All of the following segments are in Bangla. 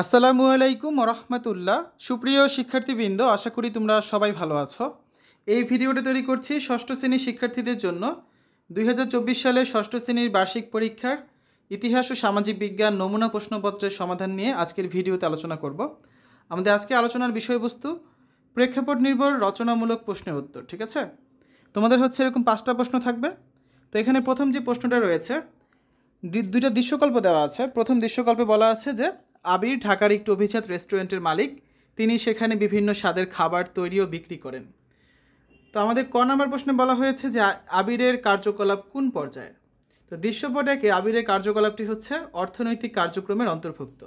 আসসালামু আলাইকুম রহমতুল্লাহ। সুপ্রিয় শিক্ষার্থীবৃন্দ, আশা করি তোমরা সবাই ভালো আছো। এই ভিডিওটা তৈরি করছি ষষ্ঠ শ্রেণীর শিক্ষার্থীদের জন্য। 2024 সালে ষষ্ঠ শ্রেণীর বার্ষিক পরীক্ষার ইতিহাস ও সামাজিক বিজ্ঞান নমুনা প্রশ্নপত্রের সমাধান নিয়ে আজকের ভিডিওতে আলোচনা করব। আমাদের আজকে আলোচনার বিষয়বস্তু প্রেক্ষাপট নির্ভর রচনামূলক প্রশ্নের উত্তর। ঠিক আছে, তোমাদের হচ্ছে এরকম 5টা প্রশ্ন থাকবে। তো এখানে প্রথম যে প্রশ্নটা রয়েছে, দুইটা দৃশ্যকল্প দেওয়া আছে। প্রথম দৃশ্যকল্পে বলা আছে যে আবির ঢাকার একটি অভিজাত রেস্টুরেন্টের মালিক। তিনি সেখানে বিভিন্ন স্বাদের খাবার তৈরি ও বিক্রি করেন। তো আমাদের ক নাম্বার প্রশ্নে বলা হয়েছে যে আবিরের কার্যকলাপ কোন পর্যায়ে। তো দৃশ্যপট একে আবিরের কার্যকলাপটি হচ্ছে অর্থনৈতিক কার্যক্রমের অন্তর্ভুক্ত।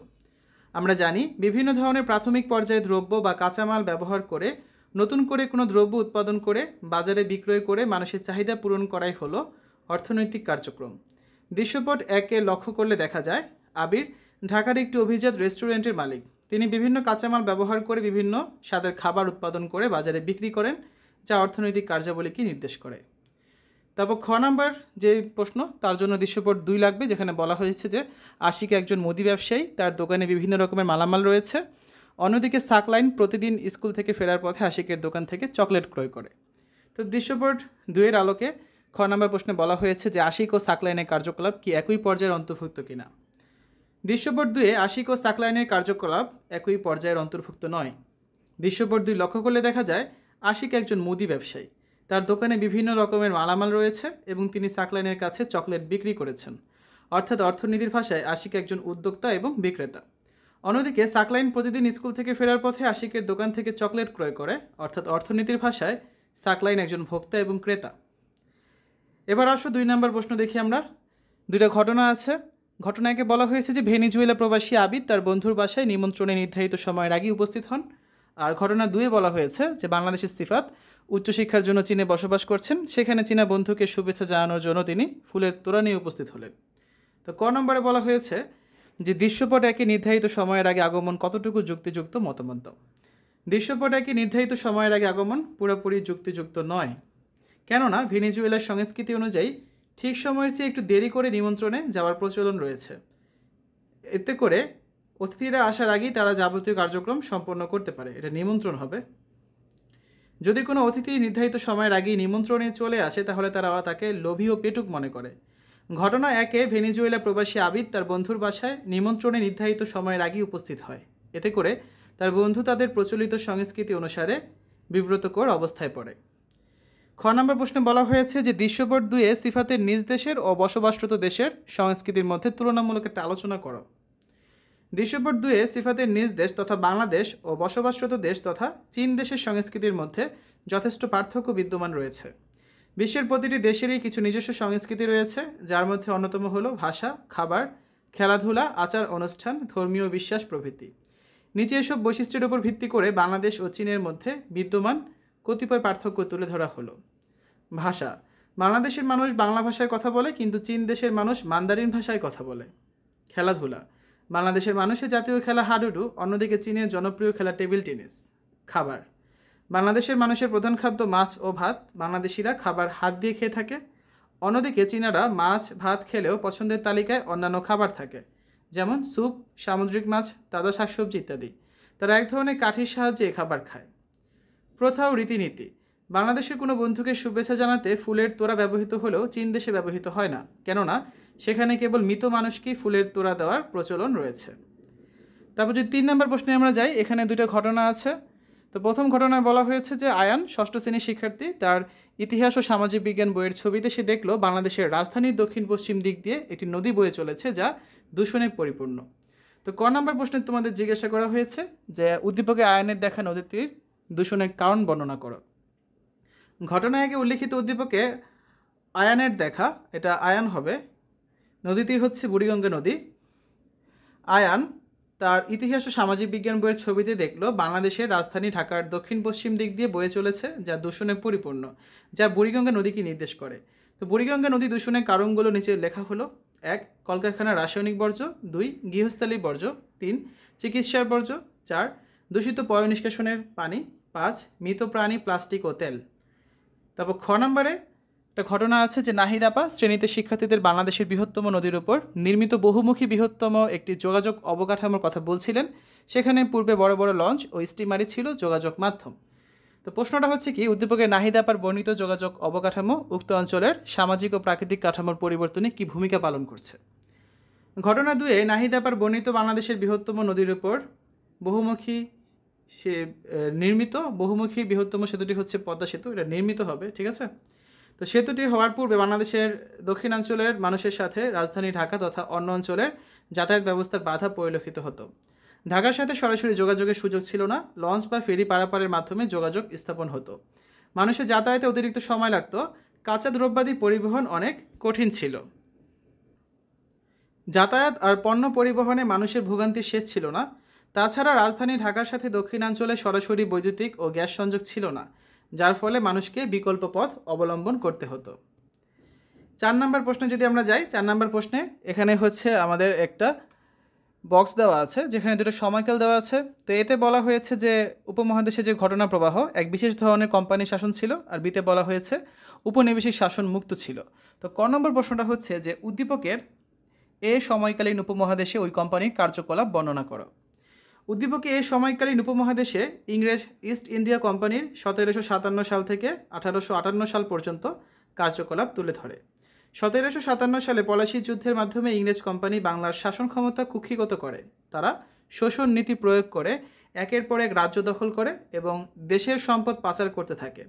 আমরা জানি বিভিন্ন ধরনের প্রাথমিক পর্যায়ে দ্রব্য বা কাঁচামাল ব্যবহার করে নতুন করে কোনো দ্রব্য উৎপাদন করে বাজারে বিক্রয় করে মানুষের চাহিদা পূরণ করাই হলো অর্থনৈতিক কার্যক্রম। দৃশ্যপট একে লক্ষ্য করলে দেখা যায় আবির ঢাকার একটি অভিজাত রেস্টুরেন্টের মালিক। তিনি বিভিন্ন কাঁচামাল ব্যবহার করে বিভিন্ন স্বাদের খাবার উৎপাদন করে বাজারে বিক্রি করেন, যা অর্থনৈতিক কার্যাবলীকে নির্দেশ করে। তারপর খ নাম্বার যে প্রশ্ন, তার জন্য দৃশ্যপট 2 লাগবে, যেখানে বলা হয়েছে যে আশিক একজন মুদি ব্যবসায়ী, তার দোকানে বিভিন্ন রকমের মালামাল রয়েছে। অন্যদিকে সাকলাইন প্রতিদিন স্কুল থেকে ফেরার পথে আশিকের দোকান থেকে চকলেট ক্রয় করে। তো দৃশ্যপট 2 এর আলোকে খ নাম্বার প্রশ্নে বলা হয়েছে যে আশিক ও সাকলাইনের কার্যকলাপ কি একই পর্যায়ের অন্তর্ভুক্ত কিনা। দৃশ্যপট 2 এ আশিক ও সাকলাইনের কার্যকলাপ একই পর্যায়ের অন্তর্ভুক্ত নয়। দৃশ্যপট 2 লক্ষ্য করলে দেখা যায় আশিক একজন মুদি ব্যবসায়ী, তার দোকানে বিভিন্ন রকমের মালামাল রয়েছে এবং তিনি সাকলাইনের কাছে চকলেট বিক্রি করেছেন। অর্থাৎ অর্থনীতির ভাষায় আশিক একজন উদ্যোক্তা এবং বিক্রেতা। অন্যদিকে সাকলাইন প্রতিদিন স্কুল থেকে ফেরার পথে আশিকের দোকান থেকে চকলেট ক্রয় করে, অর্থাৎ অর্থনীতির ভাষায় সাকলাইন একজন ভোক্তা এবং ক্রেতা। এবার আসো 2 নম্বর প্রশ্ন দেখি আমরা। দুইটা ঘটনা আছে। ঘটনাকে বলা হয়েছে যে ভেনেজুয়েলা প্রবাসী আবিদ তার বন্ধুর বাসায় নিমন্ত্রণে নির্ধারিত সময়ের আগে উপস্থিত হন। আর ঘটনা 2 বলা হয়েছে যে বাংলাদেশের সিফাত উচ্চশিক্ষার জন্য চীনে বসবাস করছেন, সেখানে চীনা বন্ধুকে শুভেচ্ছা জানানোর জন্য তিনি ফুলের তোড়া নিয়ে উপস্থিত হলেন। তো ক নম্বরে বলা হয়েছে যে দৃশ্যপট একে নির্ধারিত সময়ের আগে আগমন কতটুকু যুক্তিযুক্ত, মতামত দাও। দৃশ্যপট একে নির্ধারিত সময়ের আগে আগমন পুরোপুরি যুক্তিযুক্ত নয়, কেননা ভেনেজুয়েলার সংস্কৃতি অনুযায়ী ঠিক সময়ের চেয়ে একটু দেরি করে নিমন্ত্রণে যাওয়ার প্রচলন রয়েছে। এতে করে অতিথিরা আসার আগেই তারা যাবতীয় কার্যক্রম সম্পন্ন করতে পারে, এটা নিমন্ত্রণ হবে। যদি কোনো অতিথি নির্ধারিত সময়ের আগেই নিমন্ত্রণে চলে আসে তাহলে তারা তাকে লোভী ও পেটুক মনে করে। ঘটনা একে ভেনেজুয়েলা প্রবাসী আবিদ তার বন্ধুর বাসায় নিমন্ত্রণে নির্ধারিত সময়ের আগেই উপস্থিত হয়। এতে করে তার বন্ধু তাদের প্রচলিত সংস্কৃতি অনুসারে বিব্রতকর অবস্থায় পড়ে। খ নম্বর প্রশ্নে বলা হয়েছে যে দৃশ্যপট 2 এ সিফাতের নিজ দেশের ও বসবাসরত দেশের সংস্কৃতির মধ্যে তুলনামূলক একটা আলোচনা করো। দৃশ্যপট 2 এ সিফাতের নিজ দেশ তথা বাংলাদেশ ও বসবাসরত দেশ তথা চীন দেশের সংস্কৃতির মধ্যে যথেষ্ট পার্থক্য বিদ্যমান রয়েছে। বিশ্বের প্রতিটি দেশেরই কিছু নিজস্ব সংস্কৃতি রয়েছে, যার মধ্যে অন্যতম হলো ভাষা, খাবার, খেলাধুলা, আচার অনুষ্ঠান, ধর্মীয় বিশ্বাস প্রভৃতি। নিচে এসব বৈশিষ্ট্যের উপর ভিত্তি করে বাংলাদেশ ও চীনের মধ্যে বিদ্যমান কতিপয় পার্থক্য তুলে ধরা হলো। ভাষা, বাংলাদেশের মানুষ বাংলা ভাষায় কথা বলে, কিন্তু চীন দেশের মানুষ মান্দারিন ভাষায় কথা বলে। খেলাধুলা, বাংলাদেশের মানুষের জাতীয় খেলা হাডুডু, অন্যদিকে চীনের জনপ্রিয় খেলা টেবিল টেনিস। খাবার, বাংলাদেশের মানুষের প্রধান খাদ্য মাছ ও ভাত, বাংলাদেশিরা খাবার হাত দিয়ে খেয়ে থাকে। অন্যদিকে চীনারা মাছ ভাত খেলেও পছন্দের তালিকায় অন্যান্য খাবার থাকে, যেমন স্যুপ, সামুদ্রিক মাছ, তাজা শাকসবজি ইত্যাদি। তারা এক ধরনের কাঠির সাহায্যে খাবার খায়। প্রথা ও রীতিনীতি, বাংলাদেশের কোনো বন্ধুকে শুভেচ্ছা জানাতে ফুলের তোড়া ব্যবহৃত হলেও চীন দেশে ব্যবহৃত হয় না, কেননা সেখানে কেবল মৃত মানুষকেই ফুলের তোড়া দেওয়ার প্রচলন রয়েছে। তারপর যদি 3 নম্বর প্রশ্নে আমরা যাই, এখানে 2টা ঘটনা আছে। তো প্রথম ঘটনায় বলা হয়েছে যে আয়ান ষষ্ঠ শ্রেণীর শিক্ষার্থী, তার ইতিহাস ও সামাজিক বিজ্ঞান বইয়ের ছবিতে সে দেখলো বাংলাদেশের রাজধানীর দক্ষিণ পশ্চিম দিক দিয়ে একটি নদী বয়ে চলেছে, যা দূষণে পরিপূর্ণ। তো ক নম্বর প্রশ্নে তোমাদের জিজ্ঞাসা করা হয়েছে যে উদ্দীপকে আয়ানের দেখা নদীটির দূষণের কারণ বর্ণনা করো। ঘটনায় আগে উল্লিখিত উদ্দীপকে আয়ানের দেখা, এটা আয়ান হবে। নদীটি হচ্ছে বুড়িগঙ্গা নদী। আয়ান তার ইতিহাস ও সামাজিক বিজ্ঞান বইয়ের ছবিতে দেখলো বাংলাদেশের রাজধানী ঢাকার দক্ষিণ পশ্চিম দিক দিয়ে বয়ে চলেছে, যা দূষণে পরিপূর্ণ, যা বুড়িগঙ্গা নদীকে নির্দেশ করে। তো বুড়িগঙ্গা নদী দূষণের কারণগুলো নিচে লেখা হলো। 1, কলকারখানার রাসায়নিক বর্জ্য। 2, গৃহস্থালী বর্জ্য। 3, চিকিৎসার বর্জ্য। 4, দূষিত পয় নিষ্কাশনের পানি। 5, মৃত প্রাণী, প্লাস্টিক ও তেল। তারপর খ নম্বরে একটা ঘটনা আছে যে নাহিদ আপা শ্রেণীতে শিক্ষার্থীদের বাংলাদেশের বৃহত্তম নদীর উপর নির্মিত বহুমুখী বৃহত্তম একটি যোগাযোগ অবকাঠামোর কথা বলছিলেন। সেখানে পূর্বে বড় বড় লঞ্চ ও স্টিমারই ছিল যোগাযোগ মাধ্যম। তো প্রশ্নটা হচ্ছে কি, উদ্দীপকের নাহিদ আপার বর্ণিত যোগাযোগ অবকাঠামো উক্ত অঞ্চলের সামাজিক ও প্রাকৃতিক কাঠামোর পরিবর্তনে কি ভূমিকা পালন করছে? ঘটনা 2-এ নাহিদ আপার বর্ণিত বাংলাদেশের বৃহত্তম নদীর উপর বহুমুখী সে নির্মিত বহুমুখী বৃহত্তম সেতুটি হচ্ছে পদ্মা সেতু। এটা নির্মিত হবে, ঠিক আছে। তো সেতুটি হওয়ার পূর্বে বাংলাদেশের দক্ষিণাঞ্চলের মানুষের সাথে রাজধানী ঢাকা তথা অন্য অঞ্চলের যাতায়াত ব্যবস্থার বাধা পরিলক্ষিত হতো। ঢাকার সাথে সরাসরি যোগাযোগের সুযোগ ছিল না, লঞ্চ বা ফেরি পারাপারের মাধ্যমে যোগাযোগ স্থাপন হতো। মানুষের যাতায়াতে অতিরিক্ত সময় লাগতো, কাঁচা দ্রব্যাদি পরিবহন অনেক কঠিন ছিল। যাতায়াত আর পণ্য পরিবহনে মানুষের ভোগান্তি শেষ ছিল না। তাছাড়া রাজধানী ঢাকার সাথে দক্ষিণাঞ্চলে সরাসরি বৈদ্যুতিক ও গ্যাস সংযোগ ছিল না, যার ফলে মানুষকে বিকল্প পথ অবলম্বন করতে হতো। 4 নম্বর প্রশ্নে যদি আমরা যাই, 4 নম্বর প্রশ্নে এখানে হচ্ছে আমাদের একটা বক্স দেওয়া আছে যেখানে দুটো সময়কাল দেওয়া আছে। তো এতে বলা হয়েছে যে উপমহাদেশে যে ঘটনা প্রবাহ এক বিশেষ ধরনের কোম্পানি শাসন ছিল, আর বিতে বলা হয়েছে উপনিবেশিক শাসন মুক্ত ছিল। তো ক নম্বর প্রশ্নটা হচ্ছে যে উদ্দীপকের এ সময়কালীন উপমহাদেশে ওই কোম্পানির কার্যকলাপ বর্ণনা করো। উদ্দীপকে এই সময়কালীন উপমহাদেশে ইংরেজ ইস্ট ইন্ডিয়া কোম্পানির 1757 সাল থেকে 1858 সাল পর্যন্ত কার্যকলাপ তুলে ধরে। 1757 সালে পলাশী যুদ্ধের মাধ্যমে ইংরেজ কোম্পানি বাংলার শাসন ক্ষমতা কুক্ষিগত করে। তারা শোষণ নীতি প্রয়োগ করে একের পর এক রাজ্য দখল করে এবং দেশের সম্পদ পাচার করতে থাকে।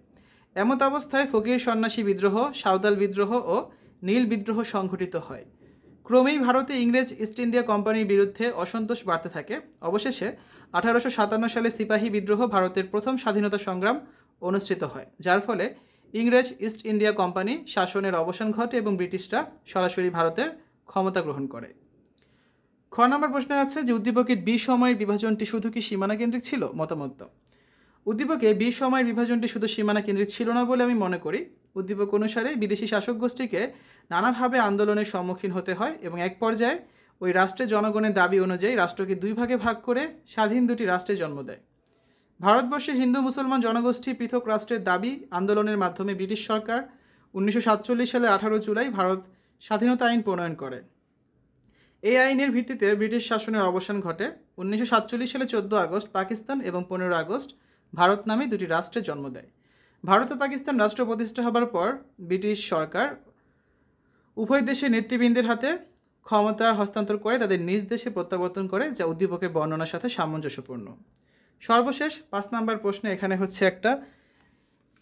এমত অবস্থায় ফকির সন্ন্যাসী বিদ্রোহ, সাঁওতাল বিদ্রোহ ও নীল বিদ্রোহ সংঘটিত হয়। ক্রমেই ভারতে ইংরেজ ইস্ট ইন্ডিয়া কোম্পানির বিরুদ্ধে অসন্তোষ বাড়তে থাকে। অবশেষে 1857 সালে সিপাহী বিদ্রোহ ভারতের প্রথম স্বাধীনতা সংগ্রাম অনুষ্ঠিত হয়, যার ফলে ইংরেজ ইস্ট ইন্ডিয়া কোম্পানি শাসনের অবসান ঘটে এবং ব্রিটিশরা সরাসরি ভারতের ক্ষমতা গ্রহণ করে। খ নম্বর প্রশ্নে আছে যে উদ্দীপকের বি সময়ের বিভাজনটি শুধু কি সীমানা কেন্দ্রিক ছিল? মতামত। উদ্দীপকে বি সময়ের বিভাজনটি শুধু সীমানা কেন্দ্রিক ছিল না বলে আমি মনে করি। উদ্দীপক অনুসারে বিদেশি শাসক গোষ্ঠীকে নানাভাবে আন্দোলনের সম্মুখীন হতে হয় এবং এক পর্যায়ে ওই রাষ্ট্রের জনগণের দাবি অনুযায়ী রাষ্ট্রকে 2 ভাগে ভাগ করে স্বাধীন 2টি রাষ্ট্রের জন্ম দেয়। ভারতবর্ষের হিন্দু মুসলমান জনগোষ্ঠী পৃথক রাষ্ট্রের দাবি আন্দোলনের মাধ্যমে ব্রিটিশ সরকার 1947 সালে 18 জুলাই ভারত স্বাধীনতা আইন প্রণয়ন করে। এই আইনের ভিত্তিতে ব্রিটিশ শাসনের অবসান ঘটে। 1947 সালে 14 আগস্ট পাকিস্তান এবং 15 আগস্ট ভারত নামে 2টি রাষ্ট্রের জন্ম দেয়। ভারত ও পাকিস্তান রাষ্ট্র প্রতিষ্ঠা হবার পর ব্রিটিশ সরকার উভয় দেশের নেতৃবৃন্দের হাতে ক্ষমতা হস্তান্তর করে তাদের নিজ দেশে প্রত্যাবর্তন করে, যা উদ্দীপকের বর্ণনার সাথে সামঞ্জস্যপূর্ণ। সর্বশেষ 5 নম্বর প্রশ্নে এখানে হচ্ছে একটা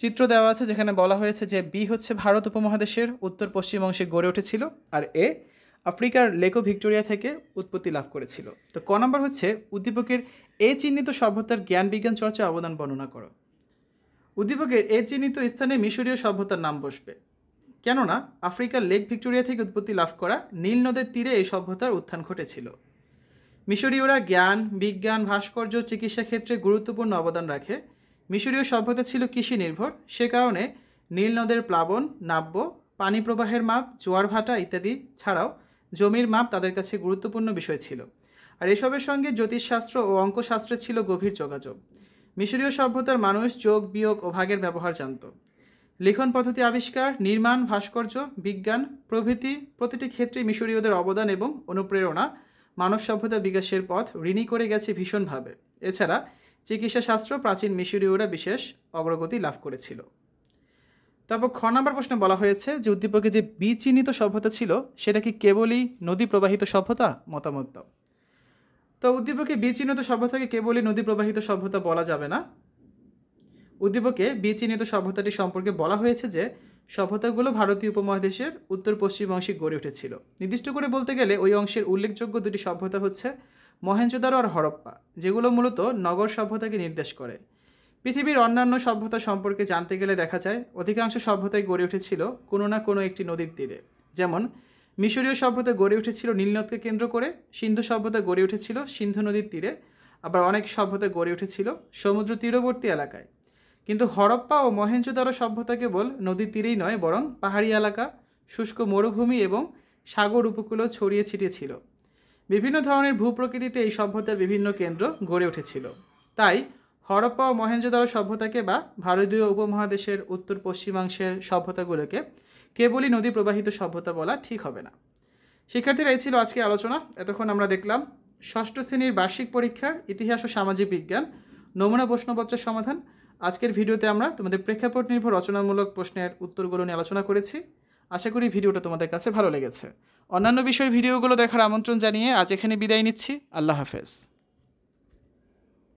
চিত্র দেওয়া আছে যেখানে বলা হয়েছে যে বি হচ্ছে ভারত উপমহাদেশের উত্তর পশ্চিম অংশে গড়ে উঠেছিল, আর এ আফ্রিকার লেকো ভিক্টোরিয়া থেকে উৎপত্তি লাভ করেছিল। তো ক নম্বর হচ্ছে উদ্দীপকের এ চিহ্নিত সভ্যতার জ্ঞান বিজ্ঞান চর্চা অবদান বর্ণনা করো। উদ্দীপকের এ চিহ্নিত স্থানে মিশরীয় সভ্যতার নাম বসবে, কেননা আফ্রিকার লেক ভিক্টোরিয়া থেকে উৎপত্তি লাভ করা নীল নদের তীরে এই সভ্যতার উত্থান ঘটেছিল। মিশরীয়রা জ্ঞান বিজ্ঞান ভাস্কর্য চিকিৎসা ক্ষেত্রে গুরুত্বপূর্ণ অবদান রাখে। মিশরীয় সভ্যতা ছিল কৃষি নির্ভর, সে কারণে নীল নদের প্লাবন, নাব্য, পানি প্রবাহের মাপ, জোয়ার ভাটা ইত্যাদি ছাড়াও জমির মাপ তাদের কাছে গুরুত্বপূর্ণ বিষয় ছিল। আর এসবের সঙ্গে জ্যোতিষশাস্ত্র ও অঙ্কশাস্ত্রের ছিল গভীর যোগাযোগ। মিশরীয় সভ্যতার মানুষ যোগ বিয়োগ ও ভাগের ব্যবহার জানত। লিখন পদ্ধতি আবিষ্কার, নির্মাণ, ভাস্কর্য, বিজ্ঞান প্রভৃতি প্রতিটি ক্ষেত্রে মিশরীয়দের অবদান এবং অনুপ্রেরণা মানব সভ্যতা বিকাশের পথ ঋণী করে গেছে ভীষণভাবে। এছাড়া চিকিৎসাশাস্ত্র প্রাচীন মিশরীয়রা বিশেষ অগ্রগতি লাভ করেছিল। তারপর খ নম্বর প্রশ্নে বলা হয়েছে যে উদ্দীপকে যে বিচিহ্নিত সভ্যতা ছিল সেটা কি কেবলই নদী প্রবাহিত সভ্যতা? মতামত দাও। তো উদ্দীপকে বিচিহ্নিত সভ্যতাকে কেবলই নদী প্রবাহিত সভ্যতা বলা যাবে না। উদ্দীপকে বিচিহ্নিত সভ্যতাটি সম্পর্কে বলা হয়েছে যে সভ্যতাগুলো ভারতীয় উপমহাদেশের উত্তর পশ্চিম অংশে গড়ে উঠেছিল। নির্দিষ্ট করে বলতে গেলে ওই অংশের উল্লেখযোগ্য 2টি সভ্যতা হচ্ছে মহেঞ্জোদারো আর হরপ্পা, যেগুলো মূলত নগর সভ্যতাকে নির্দেশ করে। পৃথিবীর অন্যান্য সভ্যতা সম্পর্কে জানতে গেলে দেখা যায় অধিকাংশ সভ্যতাই গড়ে উঠেছিল কোনো না কোনো একটি নদীর তীরে। যেমন মিশরীয় সভ্যতা গড়ে উঠেছিল নীলনদকে কেন্দ্র করে, সিন্ধু সভ্যতা গড়ে উঠেছিল সিন্ধু নদীর তীরে, আবার অনেক সভ্যতা গড়ে উঠেছিল সমুদ্র তীরবর্তী এলাকায়। কিন্তু হরপ্পা ও মহেঞ্জোদারো সভ্যতা কেবল নদীর তীরেই নয়, বরং পাহাড়ি এলাকা, শুষ্ক মরুভূমি এবং সাগর উপকূলেও ছড়িয়ে ছিটিয়ে ছিল। বিভিন্ন ধরনের ভূপ্রকৃতিতে এই সভ্যতার বিভিন্ন কেন্দ্র গড়ে উঠেছিল। তাই হরপ্পা ও মহেঞ্জোদারো সভ্যতাকে বা ভারতীয় উপমহাদেশের উত্তর পশ্চিমাংশের সভ্যতাগুলোকে কেবলই নদী প্রবাহিত সভ্যতা বলা ঠিক হবে না। শিক্ষার্থীরা, এই ছিল আজকে আলোচনা। এতক্ষণ আমরা দেখলাম ষষ্ঠ শ্রেণীর বার্ষিক পরীক্ষার ইতিহাস ও সামাজিক বিজ্ঞান নমুনা প্রশ্নপত্রের সমাধান। আজকের ভিডিওতে আমরা তোমাদের প্রেক্ষাপট নির্ভর রচনামূলক প্রশ্নের উত্তরগুলো নিয়ে আলোচনা করেছি। আশা করি ভিডিওটা তোমাদের কাছে ভালো লেগেছে। অন্যান্য বিষয়ের ভিডিওগুলো দেখার আমন্ত্রণ জানিয়ে আজ এখানে বিদায় নিচ্ছি। আল্লাহ হাফেজ।